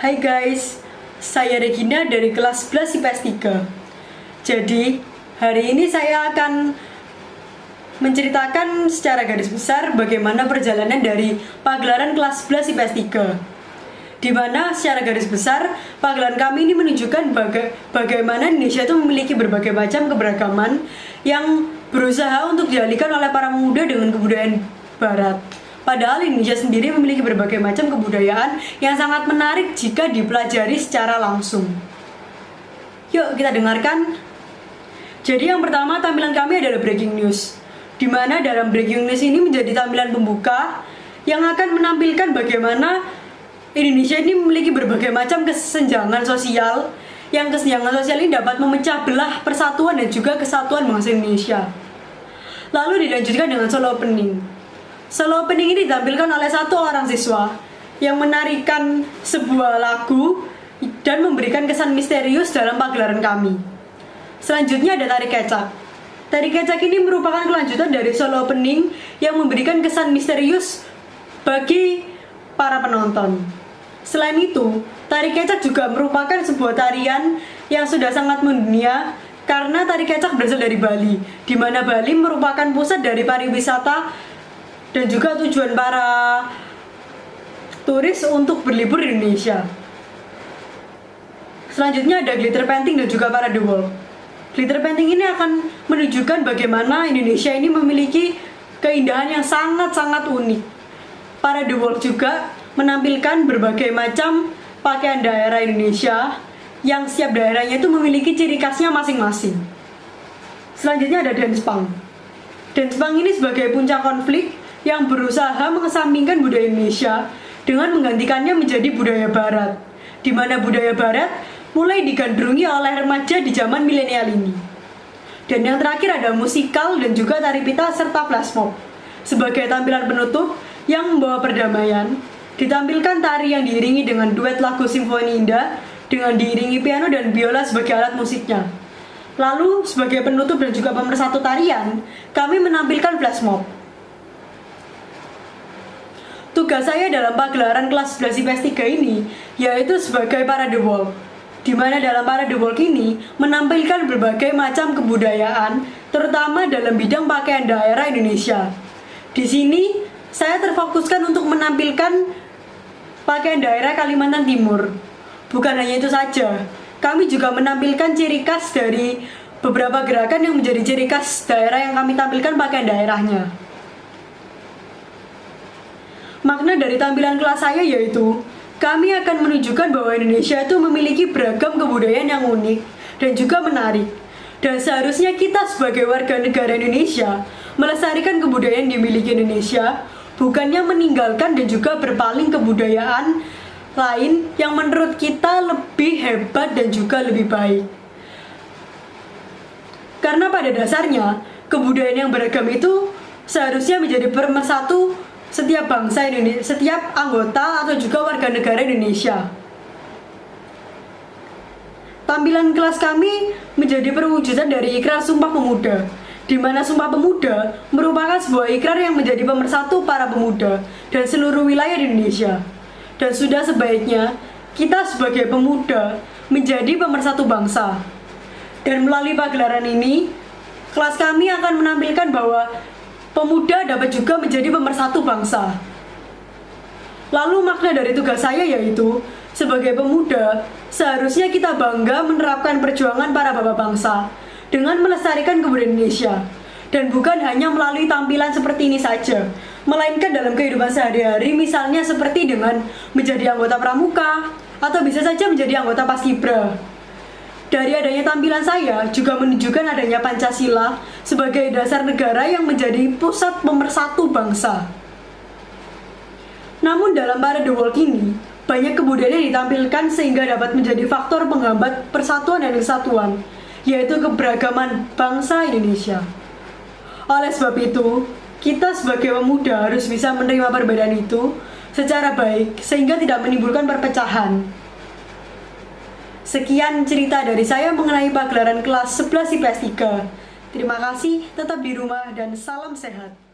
Hai guys, saya Regina dari kelas 11 IPS 3. Jadi, hari ini saya akan menceritakan secara garis besar bagaimana perjalanan dari pagelaran kelas 11 IPS 3. Di mana secara garis besar, pagelaran kami ini menunjukkan bagaimana Indonesia itu memiliki berbagai macam keberagaman yang berusaha untuk dialihkan oleh para pemuda dengan kebudayaan barat. Padahal Indonesia sendiri memiliki berbagai macam kebudayaan yang sangat menarik jika dipelajari secara langsung. Yuk kita dengarkan. Jadi yang pertama tampilan kami adalah breaking news, di mana dalam breaking news ini menjadi tampilan pembuka yang akan menampilkan bagaimana Indonesia ini memiliki berbagai macam kesenjangan sosial, yang kesenjangan sosial ini dapat memecah belah persatuan dan juga kesatuan bangsa Indonesia. Lalu dilanjutkan dengan solo opening. Solo opening ini ditampilkan oleh satu orang siswa yang menarikan sebuah lagu dan memberikan kesan misterius dalam pagelaran kami. Selanjutnya ada tari kecak. Tari kecak ini merupakan kelanjutan dari solo opening yang memberikan kesan misterius bagi para penonton. Selain itu, tari kecak juga merupakan sebuah tarian yang sudah sangat mendunia karena tari kecak berasal dari Bali, di mana Bali merupakan pusat dari pariwisata dan juga tujuan para turis untuk berlibur di Indonesia. Selanjutnya ada glitter painting dan juga parade walk. Glitter painting ini akan menunjukkan bagaimana Indonesia ini memiliki keindahan yang sangat-sangat unik. Parade walk juga menampilkan berbagai macam pakaian daerah Indonesia yang setiap daerahnya itu memiliki ciri khasnya masing-masing. Selanjutnya ada dance punk. Dance punk ini sebagai puncak konflik yang berusaha mengesampingkan budaya Indonesia dengan menggantikannya menjadi budaya Barat, di mana budaya Barat mulai digandrungi oleh remaja di zaman milenial ini. Dan yang terakhir ada musikal dan juga tari pita serta flash mob. Sebagai tampilan penutup yang membawa perdamaian, ditampilkan tari yang diiringi dengan duet lagu simfoni indah dengan diiringi piano dan biola sebagai alat musiknya. Lalu sebagai penutup dan juga pemersatu tarian, kami menampilkan flash mob. Tugas saya dalam pagelaran kelas 11 IPS 3 ini yaitu sebagai parade walk, di mana dalam parade walk ini menampilkan berbagai macam kebudayaan, terutama dalam bidang pakaian daerah Indonesia. Di sini saya terfokuskan untuk menampilkan pakaian daerah Kalimantan Timur. Bukan hanya itu saja, kami juga menampilkan ciri khas dari beberapa gerakan yang menjadi ciri khas daerah yang kami tampilkan pakaian daerahnya. Makna dari tampilan kelas saya yaitu kami akan menunjukkan bahwa Indonesia itu memiliki beragam kebudayaan yang unik dan juga menarik. Dan seharusnya kita sebagai warga negara Indonesia melestarikan kebudayaan yang dimiliki Indonesia, bukannya meninggalkan dan juga berpaling kebudayaan lain yang menurut kita lebih hebat dan juga lebih baik. Karena pada dasarnya kebudayaan yang beragam itu seharusnya menjadi pemersatu setiap bangsa Indonesia, setiap anggota atau juga warga negara Indonesia. Tampilan kelas kami menjadi perwujudan dari ikrar Sumpah Pemuda, di mana Sumpah Pemuda merupakan sebuah ikrar yang menjadi pemersatu para pemuda dan seluruh wilayah di Indonesia. Dan sudah sebaiknya kita sebagai pemuda menjadi pemersatu bangsa. Dan melalui pagelaran ini, kelas kami akan menampilkan bahwa pemuda dapat juga menjadi pemersatu bangsa. Lalu makna dari tugas saya yaitu, sebagai pemuda, seharusnya kita bangga menerapkan perjuangan para bapak bangsa dengan melestarikan kebudayaan Indonesia. Dan bukan hanya melalui tampilan seperti ini saja, melainkan dalam kehidupan sehari-hari, misalnya seperti dengan menjadi anggota pramuka, atau bisa saja menjadi anggota paskibra. Dari adanya tampilan saya juga menunjukkan adanya Pancasila sebagai dasar negara yang menjadi pusat pemersatu bangsa. Namun dalam parade walk ini, banyak kebudayaan yang ditampilkan sehingga dapat menjadi faktor penghambat persatuan dan kesatuan, yaitu keberagaman bangsa Indonesia. Oleh sebab itu, kita sebagai pemuda harus bisa menerima perbedaan itu secara baik sehingga tidak menimbulkan perpecahan. Sekian cerita dari saya mengenai pagelaran kelas 11 IPS 3. Terima kasih, tetap di rumah dan salam sehat.